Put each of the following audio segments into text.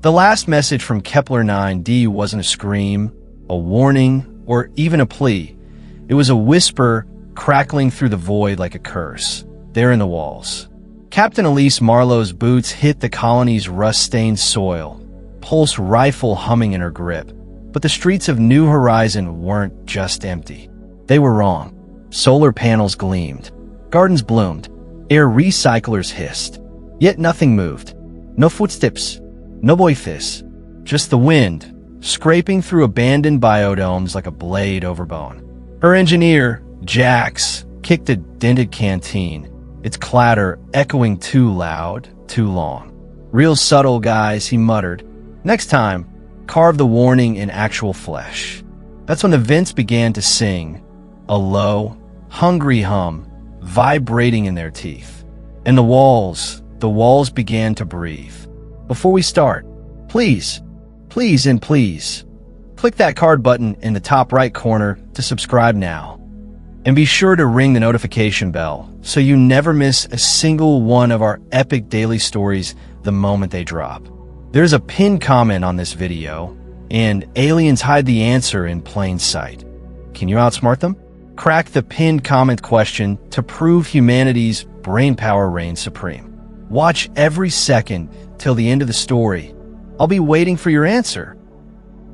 The last message from Kepler 9d wasn't a scream, a warning, or even a plea. It was a whisper crackling through the void like a curse, there in the walls. Captain Elise Marlowe's boots hit the colony's rust-stained soil, pulse rifle humming in her grip. But the streets of New Horizon weren't just empty. They were wrong. Solar panels gleamed. Gardens bloomed. Air recyclers hissed. Yet nothing moved. No footsteps. No voices. Just the wind, scraping through abandoned biodomes like a blade over bone. Her engineer, Jax, kicked a dented canteen, its clatter echoing too loud, too long. "Real subtle, guys," he muttered. "Next time, carve the warning in actual flesh." That's when the vents began to sing, a low, hungry hum vibrating in their teeth. And the walls began to breathe. Before we start, please, click that card button in the top right corner to subscribe now. And be sure to ring the notification bell so you never miss a single one of our epic daily stories the moment they drop. There's a pinned comment on this video, and aliens hide the answer in plain sight. Can you outsmart them? Crack the pinned comment question to prove humanity's brainpower reigns supreme. Watch every second till the end of the story. I'll be waiting for your answer.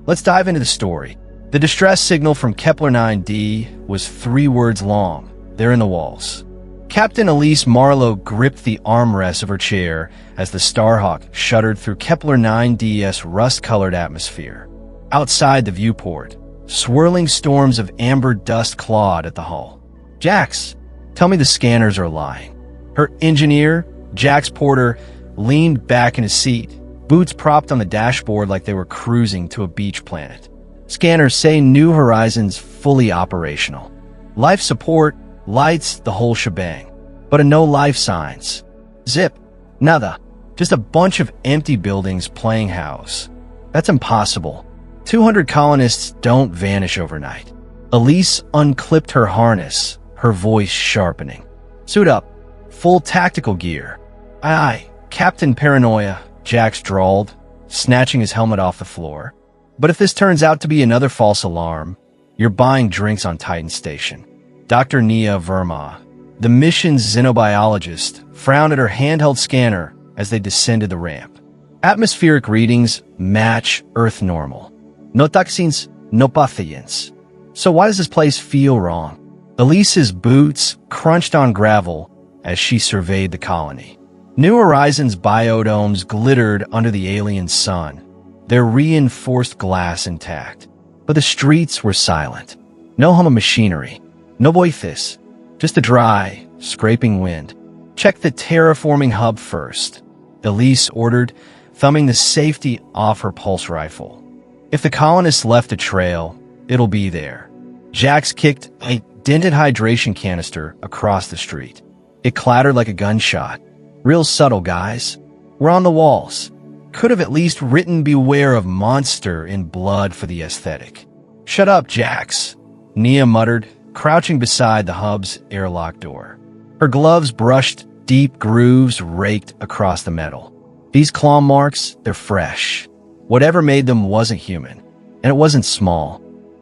Let's dive into the story. The distress signal from Kepler 9d was 3 words long, there in the walls. Captain Elise Marlowe gripped the armrest of her chair as the Starhawk shuddered through Kepler 9d's rust-colored atmosphere. Outside the viewport, swirling storms of amber dust clawed at the hull. "Jax, tell me the scanners are lying." Her engineer, Jax Porter, leaned back in his seat, boots propped on the dashboard like they were cruising to a beach planet. "Scanners say New Horizons fully operational. Life support, lights, the whole shebang. But no life signs. Zip. Nada. Just a bunch of empty buildings playing house. That's impossible. 200 colonists don't vanish overnight." Elise unclipped her harness, her voice sharpening. "Suit up. Full tactical gear." Aye, Captain Paranoia," Jax drawled, snatching his helmet off the floor. "But if this turns out to be another false alarm, you're buying drinks on Titan Station." Dr. Nia Verma, the mission's xenobiologist, frowned at her handheld scanner as they descended the ramp. Atmospheric readings match Earth normal. No toxins, no pathogens. So why does this place feel wrong? Elise's boots crunched on gravel as she surveyed the colony. New Horizons biodomes glittered under the alien sun, their reinforced glass intact. But the streets were silent. No hum of machinery. No voices. Just a dry, scraping wind. "Check the terraforming hub first," Elise ordered, thumbing the safety off her pulse rifle. "If the colonists left a trail, it'll be there." Jax kicked a dented hydration canister across the street. It clattered like a gunshot. "Real subtle, guys. We're on the walls. Could have at least written beware of monster in blood for the aesthetic." "Shut up, Jax," Nia muttered, crouching beside the hub's airlock door. Her gloves brushed deep grooves raked across the metal. "These claw marks, they're fresh. Whatever made them wasn't human. And it wasn't small."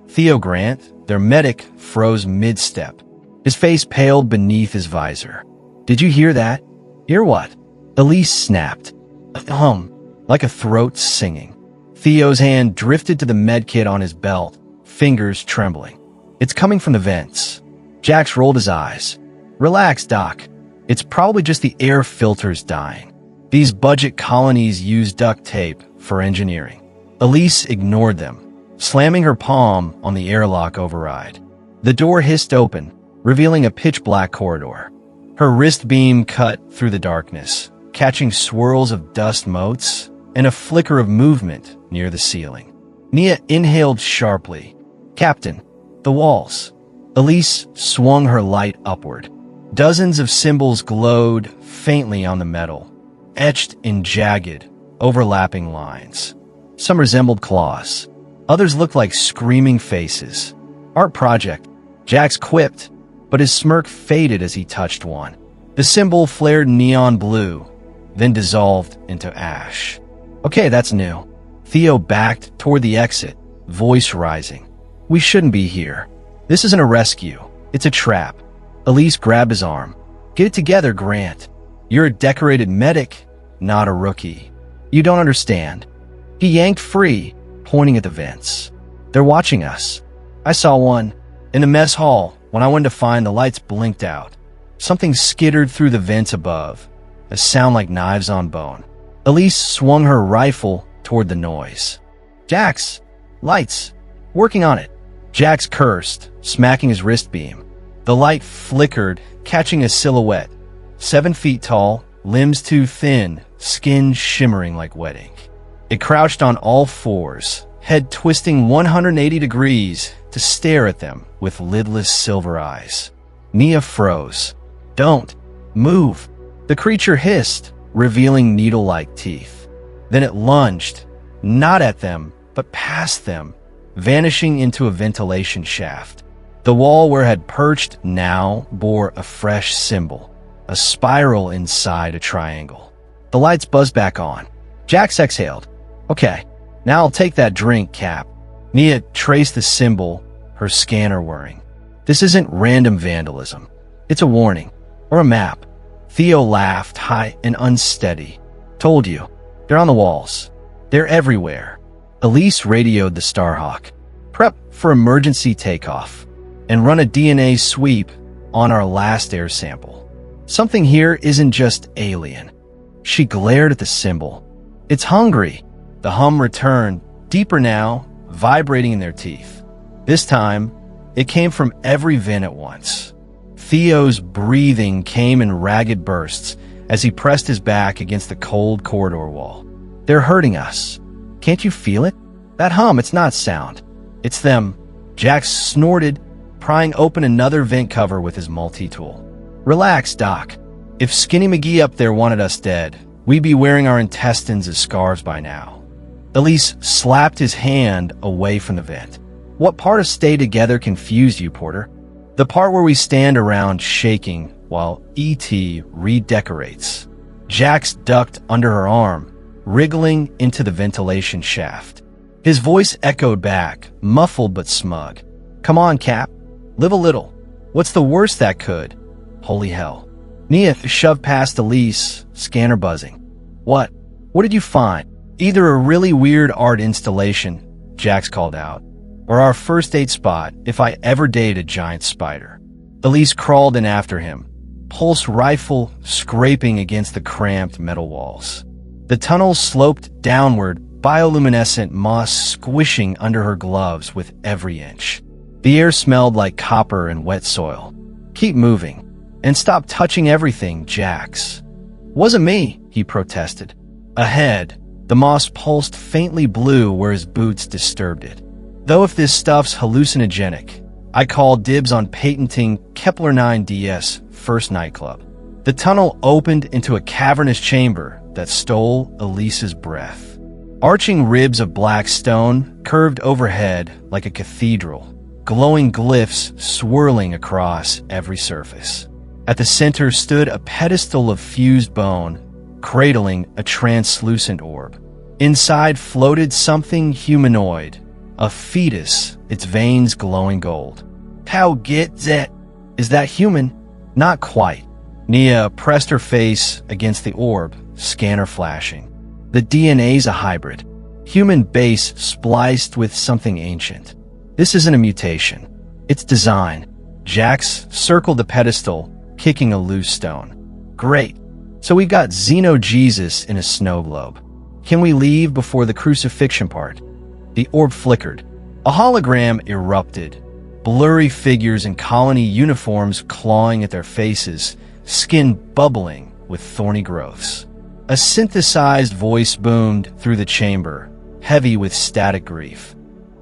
Theo Grant, their medic, froze mid-step. His face paled beneath his visor. "Did you hear that?" "Hear what?" Elise snapped. A hum, like a throat singing. Theo's hand drifted to the medkit on his belt, fingers trembling. "It's coming from the vents." Jax rolled his eyes. "Relax, Doc. It's probably just the air filters dying. These budget colonies use duct tape for engineering." Elise ignored them, slamming her palm on the airlock override. The door hissed open, revealing a pitch-black corridor. Her wrist beam cut through the darkness, catching swirls of dust motes and a flicker of movement near the ceiling. Nia inhaled sharply. "Captain, the walls." Elise swung her light upward. Dozens of symbols glowed faintly on the metal, etched in jagged, overlapping lines. Some resembled claws. Others looked like screaming faces. "Art project," Jax quipped, but his smirk faded as he touched one. The symbol flared neon blue, then dissolved into ash. Okay, that's new. Theo backed toward the exit, voice rising. We shouldn't be here. This isn't a rescue. It's a trap. Elise grabbed his arm. Get it together, Grant. You're a decorated medic, not a rookie. You don't understand. He yanked free, pointing at the vents. They're watching us. I saw one. In the mess hall, when I went to find, the lights blinked out. Something skittered through the vents above, a sound like knives on bone. Elise swung her rifle toward the noise. Jax, lights, working on it. Jax cursed, smacking his wrist beam. The light flickered, catching a silhouette. 7 feet tall, limbs too thin, skin shimmering like wet ink. It crouched on all fours, head twisting 180 degrees to stare at them with lidless silver eyes. Nia froze. Don't move. The creature hissed, revealing needle-like teeth. Then it lunged, not at them, but past them, vanishing into a ventilation shaft. The wall where it had perched now bore a fresh symbol, a spiral inside a triangle. The lights buzzed back on. Jax exhaled. Okay, now I'll take that drink, Cap. Nia traced the symbol, her scanner whirring. This isn't random vandalism. It's a warning, or a map. Theo laughed, high and unsteady. Told you, they're on the walls. They're everywhere. Elise radioed the Starhawk. Prep for emergency takeoff, and run a DNA sweep on our last air sample. Something here isn't just alien. She glared at the symbol. It's hungry. The hum returned, deeper now, vibrating in their teeth. This time, it came from every vent at once. Theo's breathing came in ragged bursts as he pressed his back against the cold corridor wall. They're hurting us. Can't you feel it? That hum, it's not sound. It's them. Jax snorted, prying open another vent cover with his multi-tool. Relax, Doc. If Skinny McGee up there wanted us dead, we'd be wearing our intestines as scarves by now. Elise slapped his hand away from the vent. What part of stay together confused you, Porter? The part where we stand around shaking while E.T. redecorates. Jax ducked under her arm, wriggling into the ventilation shaft. His voice echoed back, muffled but smug. Come on, Cap. Live a little. What's the worst that could? Holy hell. Nia shoved past Elise, scanner buzzing. What? What did you find? Either a really weird art installation, Jax called out, or our first date spot if I ever dated a giant spider. Elise crawled in after him, pulse rifle scraping against the cramped metal walls. The tunnel sloped downward, bioluminescent moss squishing under her gloves with every inch. The air smelled like copper and wet soil. Keep moving, and stop touching everything, Jax. Wasn't me, he protested. Ahead, the moss pulsed faintly blue where his boots disturbed it. Though if this stuff's hallucinogenic, I call dibs on patenting Kepler 9DS First Nightclub. The tunnel opened into a cavernous chamber that stole Elise's breath. Arching ribs of black stone curved overhead like a cathedral, glowing glyphs swirling across every surface. At the center stood a pedestal of fused bone, cradling a translucent orb. Inside floated something humanoid, a fetus, its veins glowing gold. How gets it? Is that human? Not quite. Nia pressed her face against the orb, scanner flashing. The DNA's a hybrid. Human base spliced with something ancient. This isn't a mutation. It's design. Jax circled the pedestal, kicking a loose stone. Great. So we've got Xeno Jesus in a snow globe. Can we leave before the crucifixion part? The orb flickered. A hologram erupted. Blurry figures in colony uniforms clawing at their faces, skin bubbling with thorny growths. A synthesized voice boomed through the chamber, heavy with static grief.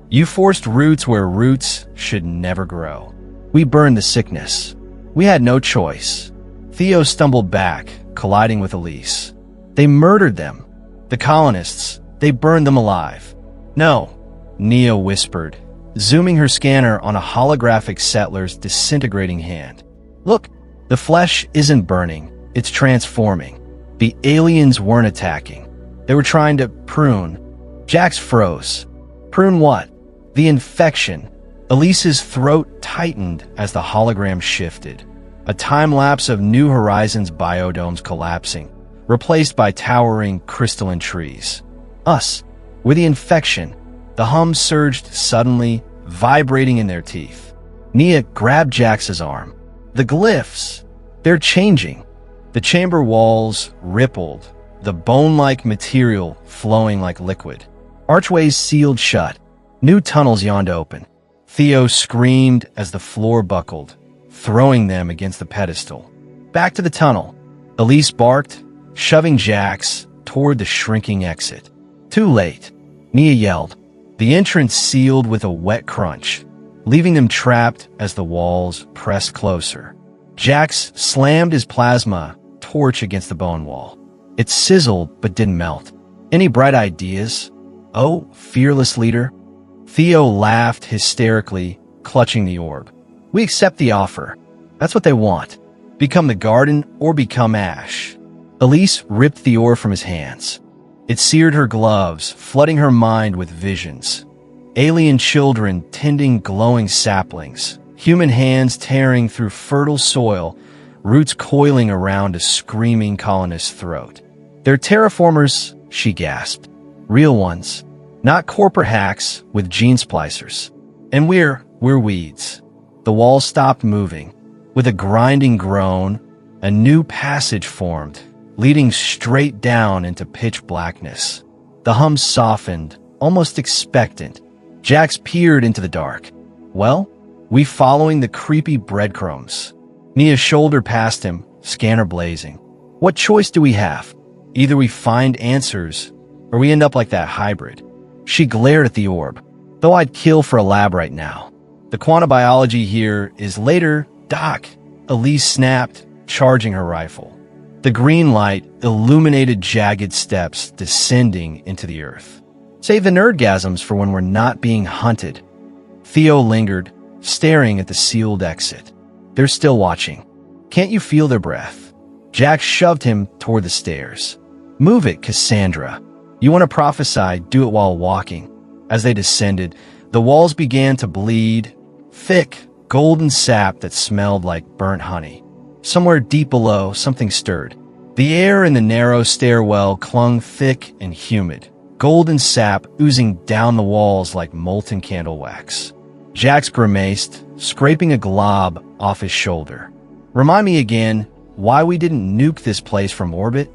You forced roots where roots should never grow. We burned the sickness. We had no choice. Theo stumbled back, colliding with Elise. They murdered them. The colonists, they burned them alive. No, Nia whispered, zooming her scanner on a holographic settler's disintegrating hand. Look, the flesh isn't burning, it's transforming. The aliens weren't attacking. They were trying to prune. Jax froze. Prune what? The infection. Elise's throat tightened as the hologram shifted. A time-lapse of New Horizons biodomes collapsing, replaced by towering crystalline trees. Us. We're the infection. The hum surged suddenly, vibrating in their teeth. Nia grabbed Jax's arm. The glyphs. They're changing. The chamber walls rippled, the bone-like material flowing like liquid. Archways sealed shut. New tunnels yawned open. Theo screamed as the floor buckled, throwing them against the pedestal. Back to the tunnel. Elise barked, shoving Jax toward the shrinking exit. Too late. Nia yelled. The entrance sealed with a wet crunch, leaving them trapped as the walls pressed closer. Jax slammed his plasma torch against the bone wall. It sizzled but didn't melt. Any bright ideas? Oh, fearless leader. Theo laughed hysterically, clutching the orb. We accept the offer. That's what they want. Become the garden or become ash. Elise ripped the orb from his hands. It seared her gloves, flooding her mind with visions. Alien children tending glowing saplings, human hands tearing through fertile soil, roots coiling around a screaming colonist's throat. They're terraformers, she gasped. Real ones. Not corporate hacks with gene splicers. And we're weeds. The wall stopped moving. With a grinding groan, a new passage formed, leading straight down into pitch blackness. The hum softened, almost expectant. Jax peered into the dark. Well, we following the creepy breadcrumbs. Nia shouldered past him, scanner blazing. What choice do we have? Either we find answers, or we end up like that hybrid. She glared at the orb. Though I'd kill for a lab right now. The quantibiology here is later, Doc. Elise snapped, charging her rifle. The green light illuminated jagged steps descending into the earth. Save the nerdgasms for when we're not being hunted. Theo lingered, staring at the sealed exit. They're still watching. Can't you feel their breath? Jax shoved him toward the stairs. Move it, Cassandra. You want to prophesy, do it while walking. As they descended, the walls began to bleed, thick, golden sap that smelled like burnt honey. Somewhere deep below, something stirred. The air in the narrow stairwell clung thick and humid, golden sap oozing down the walls like molten candle wax. Jax grimaced, scraping a glob off his shoulder. Remind me again why we didn't nuke this place from orbit?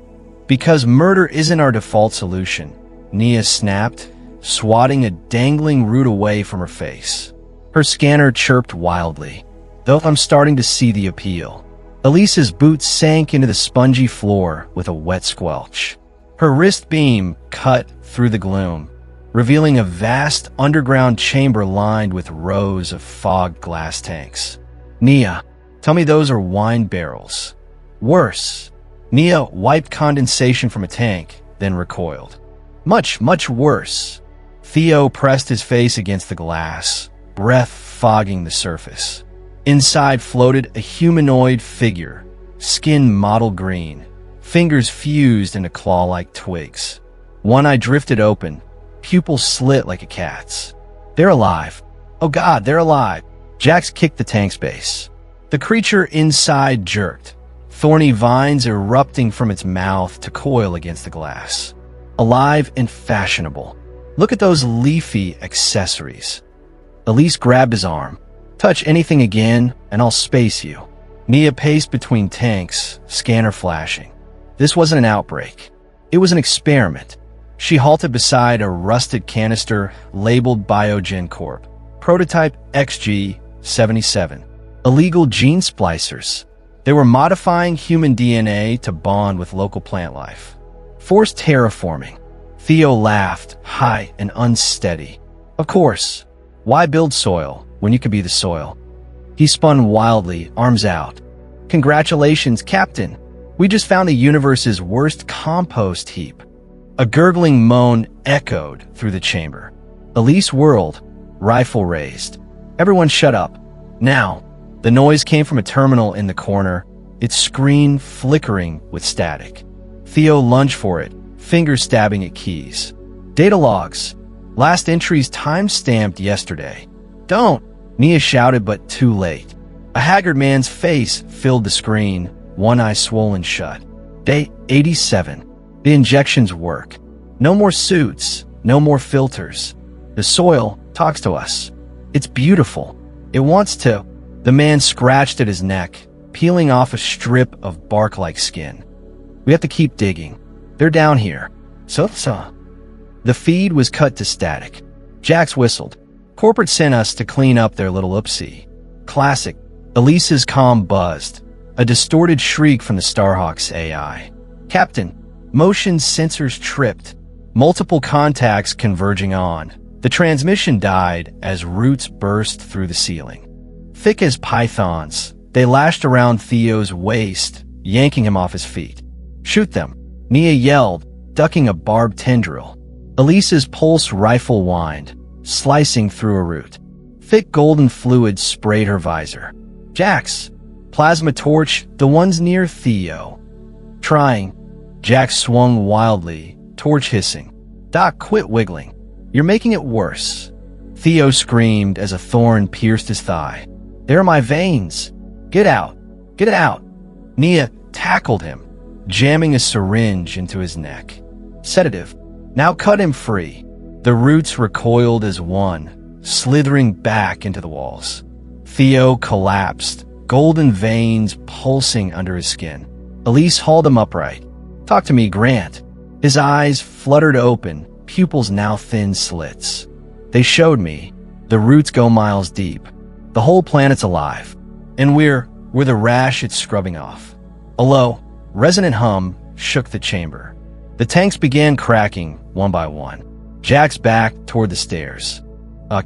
Because murder isn't our default solution, Nia snapped, swatting a dangling root away from her face. Her scanner chirped wildly, though I'm starting to see the appeal. Elise's boots sank into the spongy floor with a wet squelch. Her wrist beam cut through the gloom, revealing a vast underground chamber lined with rows of fogged glass tanks. Nia, tell me those are wine barrels. Worse. Nia wiped condensation from a tank, then recoiled. Much, much worse. Theo pressed his face against the glass, breath fogging the surface. Inside floated a humanoid figure, skin mottled green, fingers fused into claw-like twigs. One eye drifted open, pupils slit like a cat's. They're alive. Oh God, they're alive. Jax kicked the tank's base. The creature inside jerked, thorny vines erupting from its mouth to coil against the glass. Alive and fashionable. Look at those leafy accessories. Elise grabbed his arm. Touch anything again, and I'll space you. Nia paced between tanks, scanner flashing. This wasn't an outbreak. It was an experiment. She halted beside a rusted canister labeled Biogen Corp. Prototype XG-77. Illegal gene splicers. They were modifying human DNA to bond with local plant life. Forced terraforming. Theo laughed, high and unsteady. Of course. Why build soil when you could be the soil? He spun wildly, arms out. Congratulations, Captain. We just found the universe's worst compost heap. A gurgling moan echoed through the chamber. Elise whirled, rifle raised. Everyone shut up. Now. The noise came from a terminal in the corner, its screen flickering with static. Theo lunged for it, fingers stabbing at keys. Data logs. Last entries time-stamped yesterday. Don't! Nia shouted, but too late. A haggard man's face filled the screen, one eye swollen shut. Day 87. The injections work. No more suits, no more filters. The soil talks to us. It's beautiful. It wants to. The man scratched at his neck, peeling off a strip of bark-like skin. We have to keep digging. They're down here. So. The feed was cut to static. Jax whistled. Corporate sent us to clean up their little oopsie. Classic. Elise's comm buzzed. A distorted shriek from the Starhawk's AI. Captain, motion sensors tripped. Multiple contacts converging on. The transmission died as roots burst through the ceiling. Thick as pythons, they lashed around Theo's waist, yanking him off his feet. Shoot them, Nia yelled, ducking a barbed tendril. Elise's pulse rifle whined, slicing through a root. Thick golden fluid sprayed her visor. Jax, plasma torch, the ones near Theo. Trying. Jax swung wildly, torch hissing. Doc, quit wiggling. You're making it worse. Theo screamed as a thorn pierced his thigh. They're my veins. Get out. Get it out. Nia tackled him, jamming a syringe into his neck. Sedative. Now cut him free. The roots recoiled as one, slithering back into the walls. Theo collapsed, golden veins pulsing under his skin. Elise hauled him upright. Talk to me, Grant. His eyes fluttered open, pupils now thin slits. They showed me. The roots go miles deep. The whole planet's alive. And we're the rash it's scrubbing off. A low, resonant hum shook the chamber. The tanks began cracking, one by one. Jax backed toward the stairs.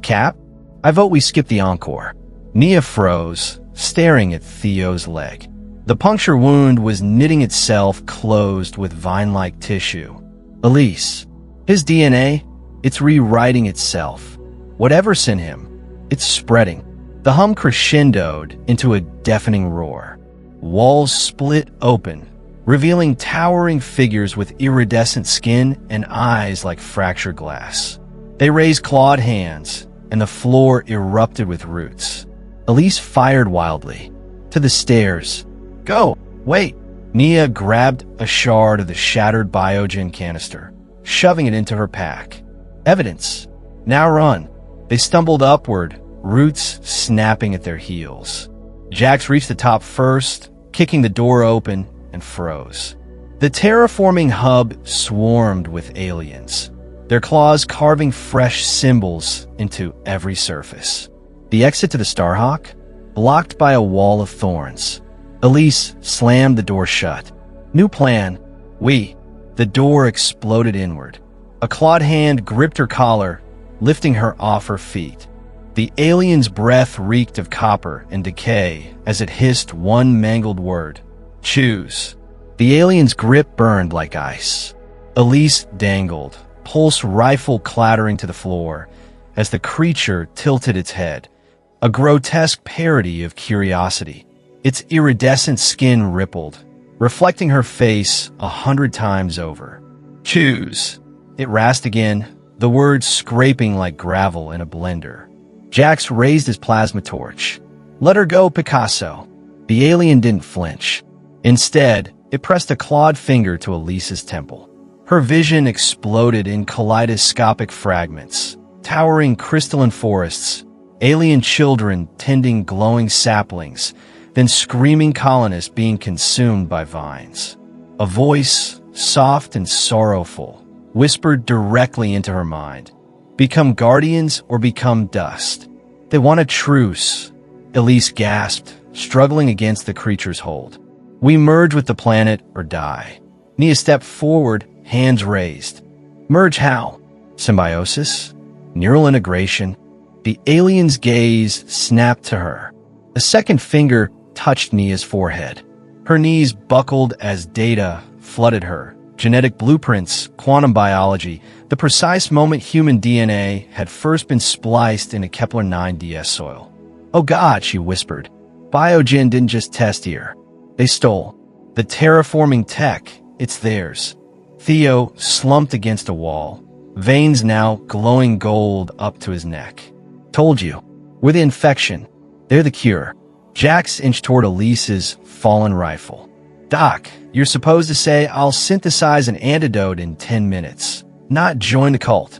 Cap? I vote we skip the encore. Nia froze, staring at Theo's leg. The puncture wound was knitting itself closed with vine-like tissue. Elise. His DNA, it's rewriting itself. Whatever sent him, it's spreading. The hum crescendoed into a deafening roar. Walls split open, revealing towering figures with iridescent skin and eyes like fractured glass. They raised clawed hands, and the floor erupted with roots. Elise fired wildly. To the stairs. Go! Wait! Nia grabbed a shard of the shattered biogen canister, shoving it into her pack. Evidence. Now run. They stumbled upward, roots snapping at their heels. Jax reached the top first, kicking the door open, and froze. The terraforming hub swarmed with aliens, their claws carving fresh symbols into every surface. The exit to the Starhawk? Blocked by a wall of thorns. Elise slammed the door shut. New plan. The door exploded inward. A clawed hand gripped her collar, lifting her off her feet. The alien's breath reeked of copper and decay as it hissed one mangled word. Choose. The alien's grip burned like ice. Elise dangled, pulse rifle clattering to the floor as the creature tilted its head, a grotesque parody of curiosity. Its iridescent skin rippled, reflecting her face 100 times over. Choose. It rasped again, the words scraping like gravel in a blender. Jax raised his plasma torch. Let her go, Picasso. The alien didn't flinch. Instead, it pressed a clawed finger to Elise's temple. Her vision exploded in kaleidoscopic fragments, towering crystalline forests, alien children tending glowing saplings, then screaming colonists being consumed by vines. A voice, soft and sorrowful, whispered directly into her mind. Become guardians or become dust. They want a truce. Elise gasped, struggling against the creature's hold. We merge with the planet or die. Nia stepped forward, hands raised. Merge how? Symbiosis? Neural integration? The alien's gaze snapped to her. A second finger touched Nia's forehead. Her knees buckled as data flooded her. Genetic blueprints, quantum biology, the precise moment human DNA had first been spliced into Kepler-9 DS soil. Oh God, she whispered. Biogen didn't just test here. They stole. The terraforming tech, it's theirs. Theo slumped against a wall, veins now glowing gold up to his neck. Told you. We're the infection. They're the cure. Jax inched toward Elise's fallen rifle. Doc, you're supposed to say I'll synthesize an antidote in 10 minutes, not join the cult.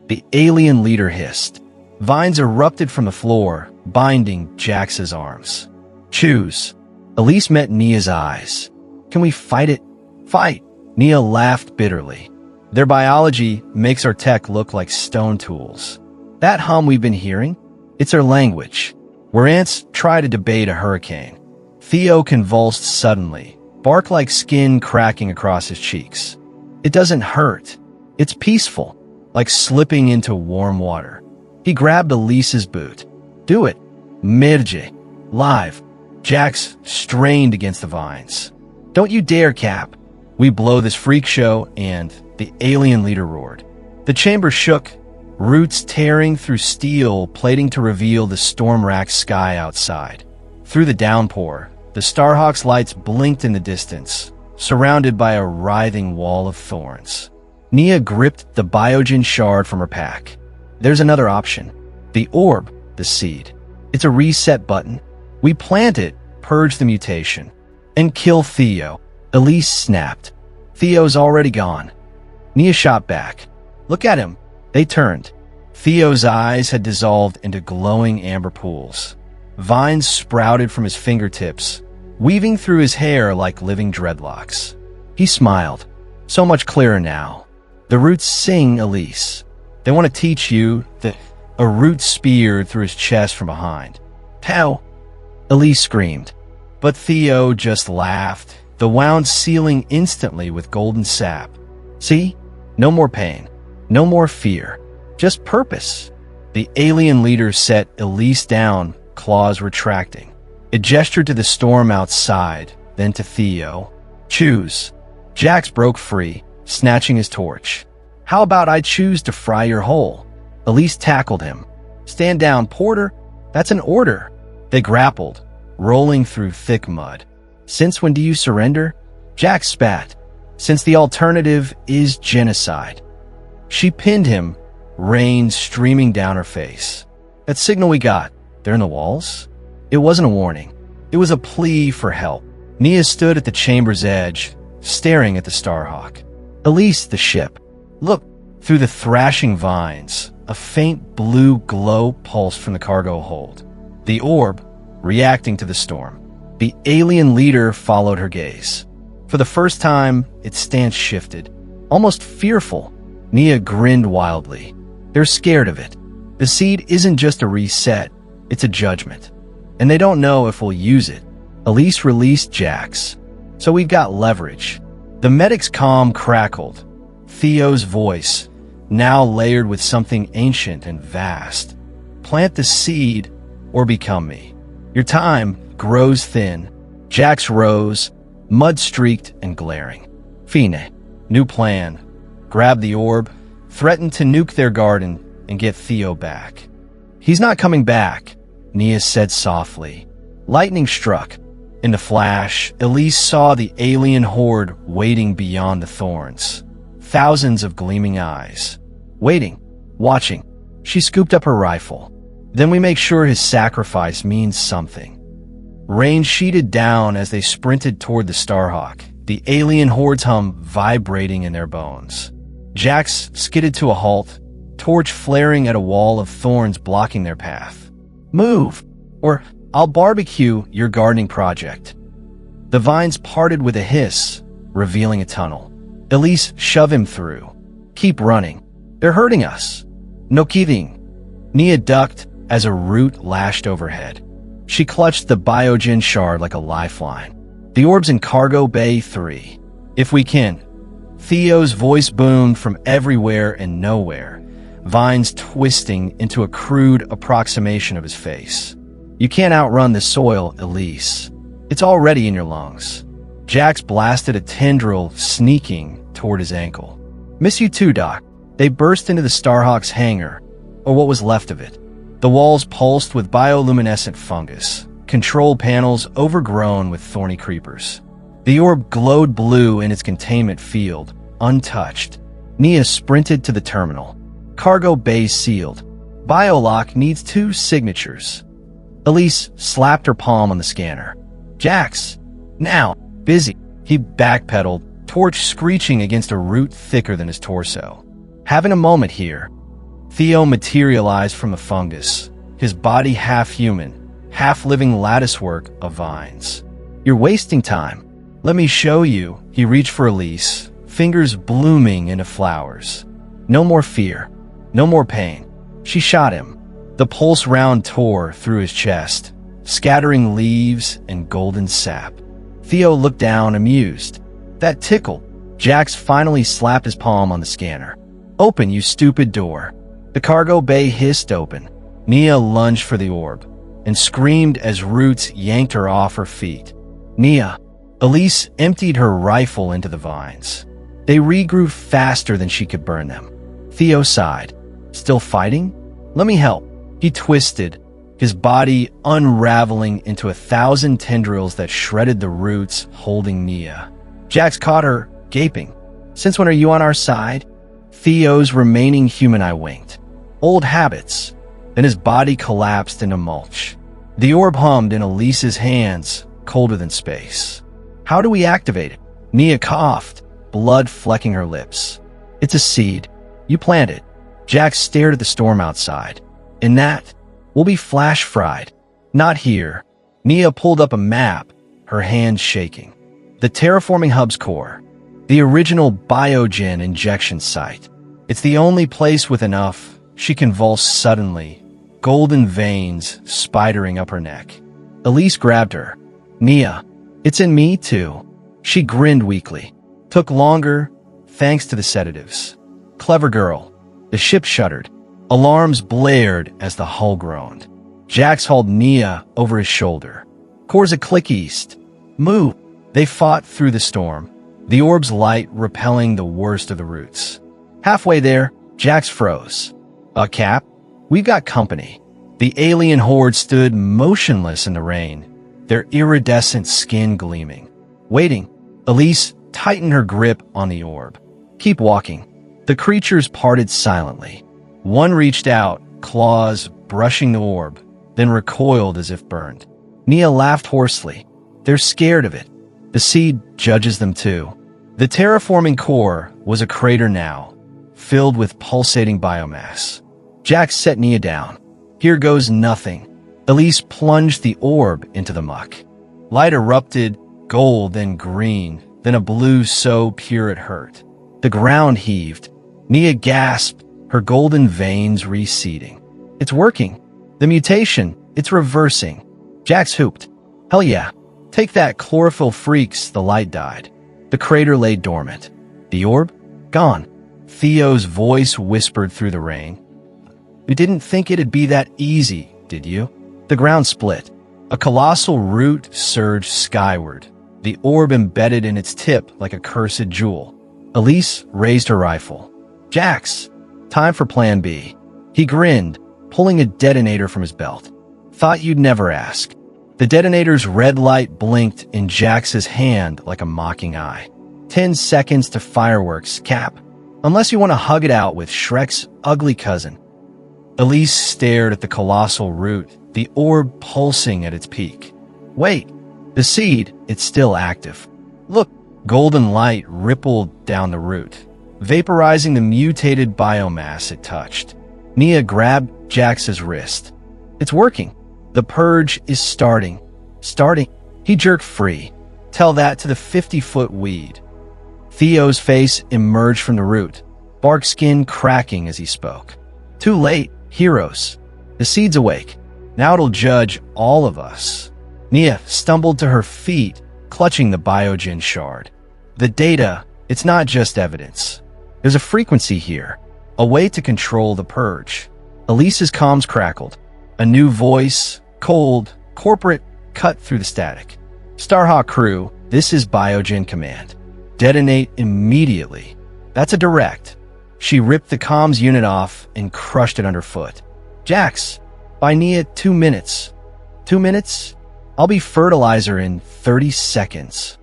The alien leader hissed. Vines erupted from the floor, binding Jax's arms. Choose. Elise met Nia's eyes. Can we fight it? Fight. Nia laughed bitterly. Their biology makes our tech look like stone tools. That hum we've been hearing? It's our language. Where ants try to debate a hurricane. Theo convulsed suddenly, bark like skin cracking across his cheeks. It doesn't hurt. It's peaceful, like slipping into warm water. He grabbed Elise's boot. Do it. Merge. Live. Jax strained against the vines. Don't you dare, Cap. We blow this freak show, and the alien leader roared. The chamber shook, roots tearing through steel plating to reveal the storm-racked sky outside. Through the downpour, the Starhawk's lights blinked in the distance, surrounded by a writhing wall of thorns. Nia gripped the biogen shard from her pack. There's another option. The orb, the seed. It's a reset button. We plant it, purge the mutation, and kill Theo. Elise snapped. Theo's already gone. Nia shot back. Look at him. They turned. Theo's eyes had dissolved into glowing amber pools. Vines sprouted from his fingertips, weaving through his hair like living dreadlocks. He smiled. So much clearer now. The roots sing, Elise. They want to teach you that a root speared through his chest from behind. How? Elise screamed. But Theo just laughed, the wound sealing instantly with golden sap. See? No more pain. No more fear. Just purpose. The alien leader set Elise down, claws retracting. It gestured to the storm outside, then to Theo. Choose. Jax broke free, snatching his torch. How about I choose to fry your hole? Elise tackled him. Stand down, Porter. That's an order. They grappled, rolling through thick mud. Since when do you surrender? Jax spat. Since the alternative is genocide. She pinned him, rain streaming down her face. That signal we got, they're in the walls? It wasn't a warning. It was a plea for help. Nia stood at the chamber's edge, staring at the Starhawk. Elise, the ship. Look, through the thrashing vines, a faint blue glow pulsed from the cargo hold. The orb, reacting to the storm. The alien leader followed her gaze. For the first time, its stance shifted, almost fearful. Nia grinned wildly. They're scared of it. The seed isn't just a reset, it's a judgment. And they don't know if we'll use it. Elise released Jax. So we've got leverage. The medic's comm crackled. Theo's voice, now layered with something ancient and vast. Plant the seed or become me. Your time grows thin. Jax rose, mud-streaked and glaring. Fine. New plan. Grab the orb, threaten to nuke their garden, and get Theo back. He's not coming back, Nia said softly. Lightning struck. In the flash, Elise saw the alien horde waiting beyond the thorns. Thousands of gleaming eyes. Waiting. Watching. She scooped up her rifle. Then we make sure his sacrifice means something. Rain sheeted down as they sprinted toward the Starhawk, the alien horde's hum vibrating in their bones. Jax skidded to a halt, torch flaring at a wall of thorns blocking their path. Move, or I'll barbecue your gardening project. The vines parted with a hiss, revealing a tunnel. Elise, shove him through. Keep running. They're hurting us. No kidding. Nia ducked as a root lashed overhead. She clutched the biogen shard like a lifeline. The orb's in cargo bay 3. If we can. Theo's voice boomed from everywhere and nowhere, vines twisting into a crude approximation of his face. You can't outrun the soil, Elise. It's already in your lungs. Jax blasted a tendril, sneaking toward his ankle. Miss you too, Doc. They burst into the Starhawk's hangar, or what was left of it. The walls pulsed with bioluminescent fungus, control panels overgrown with thorny creepers. The orb glowed blue in its containment field, untouched. Nia sprinted to the terminal. Cargo bay sealed. Biolock needs 2 signatures. Elise slapped her palm on the scanner. Jax, now, busy. He backpedaled, torch screeching against a root thicker than his torso. Having a moment here. Theo materialized from the fungus, his body half human, half living latticework of vines. You're wasting time. Let me show you. He reached for Elise, fingers blooming into flowers. No more fear. No more pain. She shot him. The pulse round tore through his chest, scattering leaves and golden sap. Theo looked down, amused. That tickled. Jax finally slapped his palm on the scanner. Open, you stupid door. The cargo bay hissed open. Nia lunged for the orb and screamed as roots yanked her off her feet. Nia. Elise emptied her rifle into the vines. They regrew faster than she could burn them. Theo sighed. Still fighting? Let me help. He twisted, his body unraveling into 1,000 tendrils that shredded the roots holding Nia. Jax caught her, gaping. Since when are you on our side? Theo's remaining human eye winked. Old habits. Then his body collapsed into mulch. The orb hummed in Elise's hands, colder than space. How do we activate it? Nia coughed, blood flecking her lips. It's a seed. You plant it. Jax stared at the storm outside. In that, we'll be flash fried. Not here. Nia pulled up a map, her hands shaking. The terraforming hub's core. The original biogen injection site. It's the only place with enough. She convulsed suddenly, golden veins spidering up her neck. Elise grabbed her. Nia, it's in me too. She grinned weakly. Took longer, thanks to the sedatives. Clever girl. The ship shuddered. Alarms blared as the hull groaned. Jax hauled Nia over his shoulder. Core's a click east. Move. They fought through the storm, the orb's light repelling the worst of the roots. Halfway there, Jax froze. Cap? We've got company. The alien horde stood motionless in the rain, their iridescent skin gleaming. Waiting, Elise tightened her grip on the orb. Keep walking. The creatures parted silently. One reached out, claws brushing the orb, then recoiled as if burned. Nia laughed hoarsely. They're scared of it. The seed judges them too. The terraforming core was a crater now, filled with pulsating biomass. Jax set Nia down. Here goes nothing. Elise plunged the orb into the muck. Light erupted, gold, then green, then a blue so pure it hurt. The ground heaved. Nia gasped, her golden veins receding. It's working. The mutation, it's reversing. Jax hooped. Hell yeah. Take that, chlorophyll freaks. The light died. The crater lay dormant. The orb? Gone. Theo's voice whispered through the rain. You didn't think it'd be that easy, did you? The ground split. A colossal root surged skyward, the orb embedded in its tip like a cursed jewel. Elise raised her rifle. Jax, time for plan B. He grinned, pulling a detonator from his belt. Thought you'd never ask. The detonator's red light blinked in Jax's hand like a mocking eye. 10 seconds to fireworks, Cap. Unless you want to hug it out with Shrek's ugly cousin. Elise stared at the colossal root, the orb pulsing at its peak. Wait, the seed, it's still active. Look, golden light rippled down the root, vaporizing the mutated biomass it touched. Nia grabbed Jax's wrist. It's working. The purge is starting. Starting. He jerked free. Tell that to the 50-foot weed. Theo's face emerged from the root, bark skin cracking as he spoke. Too late, heroes. The seed's awake. Now it'll judge all of us. Nia stumbled to her feet, clutching the biogen shard. The data, it's not just evidence. There's a frequency here, a way to control the purge. Elise's comms crackled. A new voice, cold, corporate, cut through the static. Starhawk crew, this is Biogen command. Detonate immediately. That's a direct. She ripped the comms unit off and crushed it underfoot. Jax, by Nia, 2 minutes. 2 minutes? I'll be fertilizer in 30 seconds.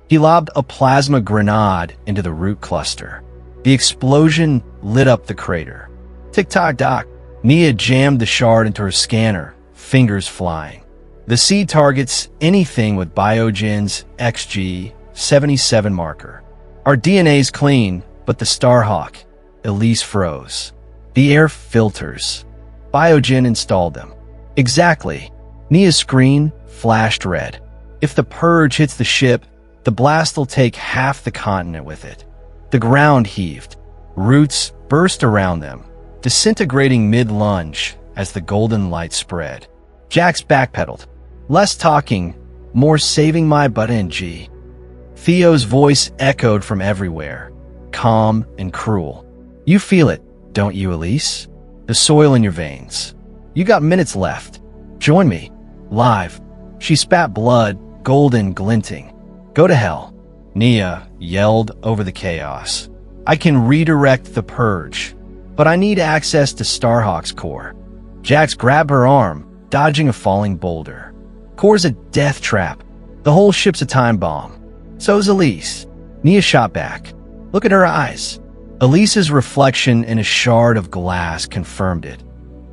He lobbed a plasma grenade into the root cluster. The explosion lit up the crater. Tick-tock-dock. Nia jammed the shard into her scanner, fingers flying. The seed targets anything with Biogen's XG77 marker. Our DNA's clean, but the Starhawk, Elise froze. The air filters. Biogen installed them. Exactly. Nia's screen flashed red. If the purge hits the ship, the blast will take half the continent with it. The ground heaved. Roots burst around them, disintegrating mid-lunge as the golden light spread. Jax backpedaled. Less talking, more saving my butt in G. Theo's voice echoed from everywhere, calm and cruel. You feel it, don't you, Elise? The soil in your veins. You got minutes left. Join me. Live. She spat blood, golden glinting. Go to hell. Nia yelled over the chaos. I can redirect the purge, but I need access to Starhawk's core. Jax grabbed her arm, dodging a falling boulder. Core's a death trap. The whole ship's a time bomb. So's Elise. Nia shot back. Look at her eyes. Elise's reflection in a shard of glass confirmed it.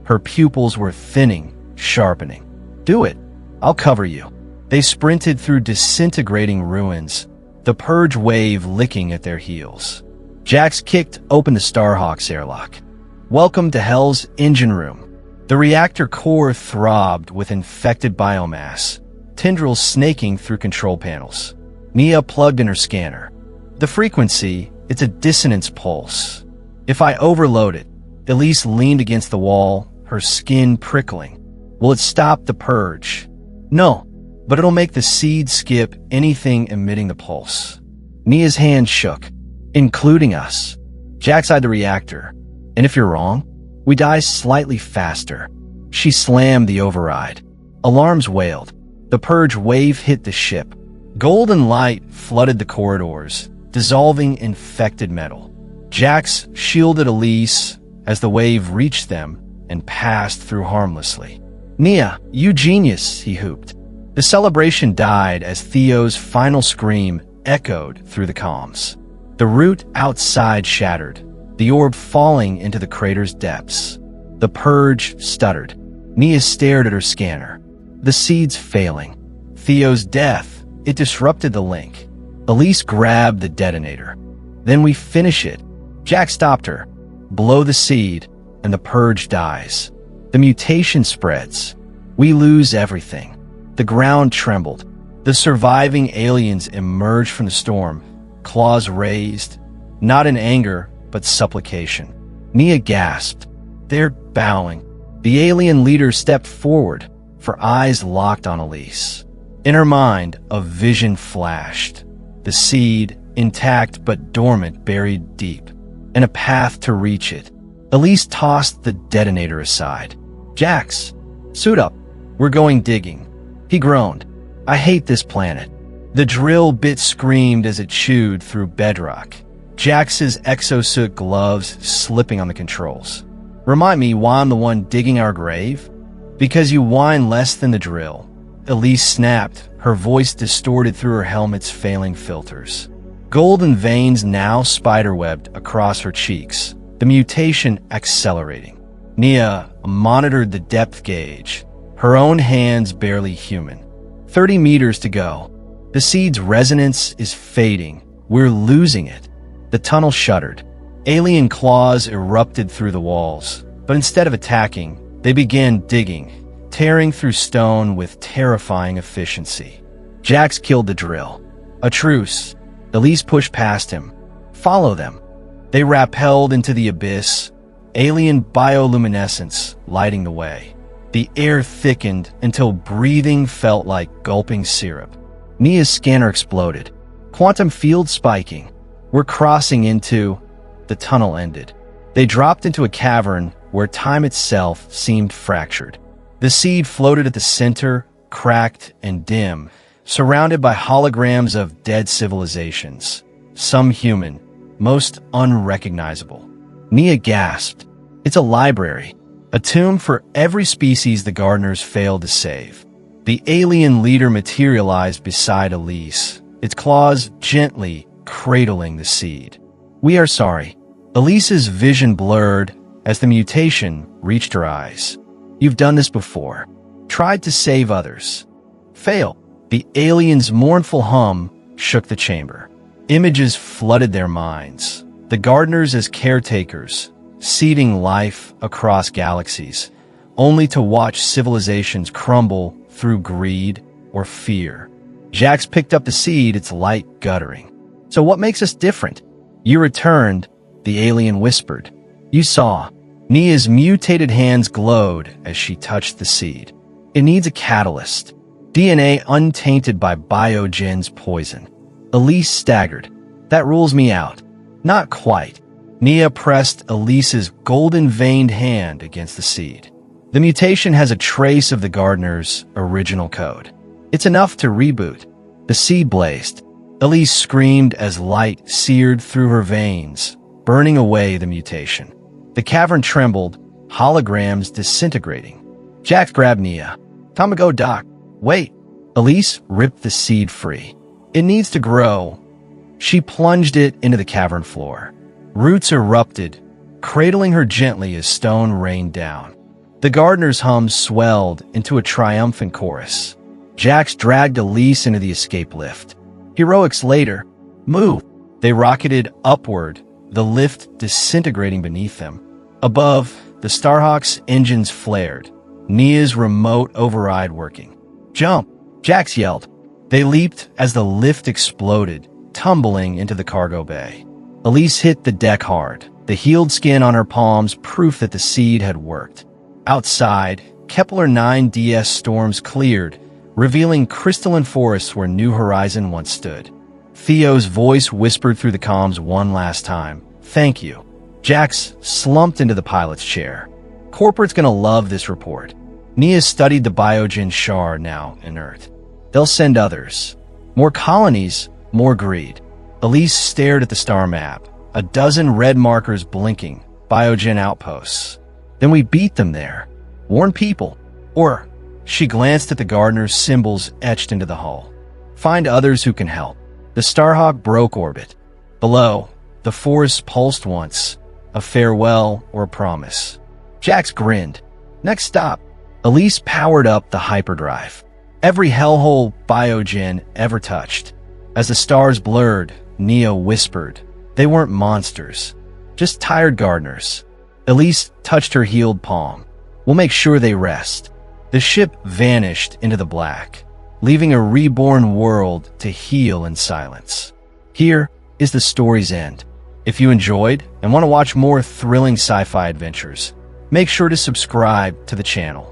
Her pupils were thinning, sharpening. Do it. I'll cover you. They sprinted through disintegrating ruins, the purge wave licking at their heels. Jax kicked open the Starhawk's airlock. Welcome to Hell's engine room. The reactor core throbbed with infected biomass, tendrils snaking through control panels. Nia plugged in her scanner. The frequency, it's a dissonance pulse. If I overload it, Elise leaned against the wall, her skin prickling. Will it stop the purge? No, but it'll make the seed skip anything emitting the pulse. Nia's hand shook. Including us. Jax eyed the reactor. And if you're wrong, we die slightly faster. She slammed the override. Alarms wailed. The purge wave hit the ship. Golden light flooded the corridors, dissolving infected metal. Jax shielded Elise as the wave reached them and passed through harmlessly. Nia, you genius, he hooped. The celebration died as Theo's final scream echoed through the comms. The root outside shattered, the orb falling into the crater's depths. The purge stuttered. Nia stared at her scanner. The seeds failing. Theo's death, it disrupted the link. Elise grabbed the detonator. Then we finish it. Jax stopped her. Blow the seed, and the purge dies. The mutation spreads. We lose everything. The ground trembled. The surviving aliens emerged from the storm, claws raised, not in anger, but supplication. Nia gasped. They're bowing. The alien leader stepped forward, her eyes locked on Elise. In her mind, a vision flashed. The seed, intact but dormant, buried deep, and a path to reach it. Elise tossed the detonator aside. Jax, suit up. We're going digging. He groaned. I hate this planet. The drill bit screamed as it chewed through bedrock. Jax's exosuit gloves slipping on the controls. Remind me why I'm the one digging our grave? Because you whine less than the drill. Elise snapped, her voice distorted through her helmet's failing filters. Golden veins now spiderwebbed across her cheeks, the mutation accelerating. Nia monitored the depth gauge, her own hands barely human. 30 meters to go. The seed's resonance is fading. We're losing it. The tunnel shuddered. Alien claws erupted through the walls, but instead of attacking, they began digging, tearing through stone with terrifying efficiency. Jax killed the drill. A truce. Elise pushed past him. Follow them. They rappelled into the abyss, alien bioluminescence lighting the way. The air thickened until breathing felt like gulping syrup. Nia's scanner exploded. Quantum field spiking. We're crossing into... The tunnel ended. They dropped into a cavern where time itself seemed fractured. The seed floated at the center, cracked and dim, surrounded by holograms of dead civilizations. Some human, most unrecognizable. Nia gasped. It's a library. A tomb for every species the gardeners failed to save. The alien leader materialized beside Elise, its claws gently cradling the seed. "We are sorry." Elise's vision blurred as the mutation reached her eyes. "You've done this before. Tried to save others. Fail." The alien's mournful hum shook the chamber. Images flooded their minds. The gardeners as caretakers, seeding life across galaxies, only to watch civilizations crumble through greed or fear. Jax picked up the seed, its light guttering. "So what makes us different?" "You returned," the alien whispered. "You saw." Nia's mutated hands glowed as she touched the seed. "It needs a catalyst. DNA untainted by Biogen's poison." Elise staggered. "That rules me out." "Not quite." Nia pressed Elise's golden-veined hand against the seed. "The mutation has a trace of the gardener's original code. It's enough to reboot." The seed blazed. Elise screamed as light seared through her veins, burning away the mutation. The cavern trembled, holograms disintegrating. Jax grabbed Nia. "Time to go, Doc." "Wait." Elise ripped the seed free. "It needs to grow." She plunged it into the cavern floor. Roots erupted, cradling her gently as stone rained down. The gardener's hum swelled into a triumphant chorus. Jax dragged Elise into the escape lift. Heroics later. "Move." They rocketed upward, the lift disintegrating beneath them. Above, the Starhawk's engines flared, Nia's remote override working. "Jump!" Jax yelled. They leaped as the lift exploded, tumbling into the cargo bay. Elise hit the deck hard, the healed skin on her palms proof that the seed had worked. Outside, Kepler 9DS storms cleared, revealing crystalline forests where New Horizon once stood. Theo's voice whispered through the comms one last time. "Thank you." Jax slumped into the pilot's chair. "Corporate's gonna love this report." Nia studied the Biogen shard now inert. "They'll send others. More colonies, more greed." Elise stared at the star map, a dozen red markers blinking, Biogen outposts. "Then we beat them there. Warn people. Or," she glanced at the gardener's symbols etched into the hull. "Find others who can help." The Starhawk broke orbit. Below, the forest pulsed once, a farewell or a promise. Jax grinned. "Next stop." Elise powered up the hyperdrive. Every hellhole Biogen ever touched. As the stars blurred, Nia whispered, "They weren't monsters, just tired gardeners." Elise touched her healed palm. "We'll make sure they rest." The ship vanished into the black, leaving a reborn world to heal in silence. Here is the story's end. If you enjoyed and want to watch more thrilling sci-fi adventures, make sure to subscribe to the channel.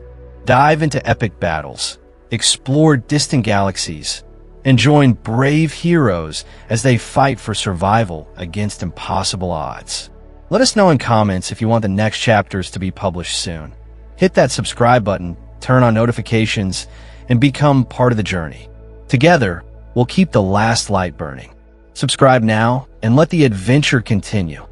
Dive into epic battles, explore distant galaxies, and join brave heroes as they fight for survival against impossible odds. Let us know in comments if you want the next chapters to be published soon. Hit that subscribe button, turn on notifications, and become part of the journey. Together, we'll keep the last light burning. Subscribe now and let the adventure continue.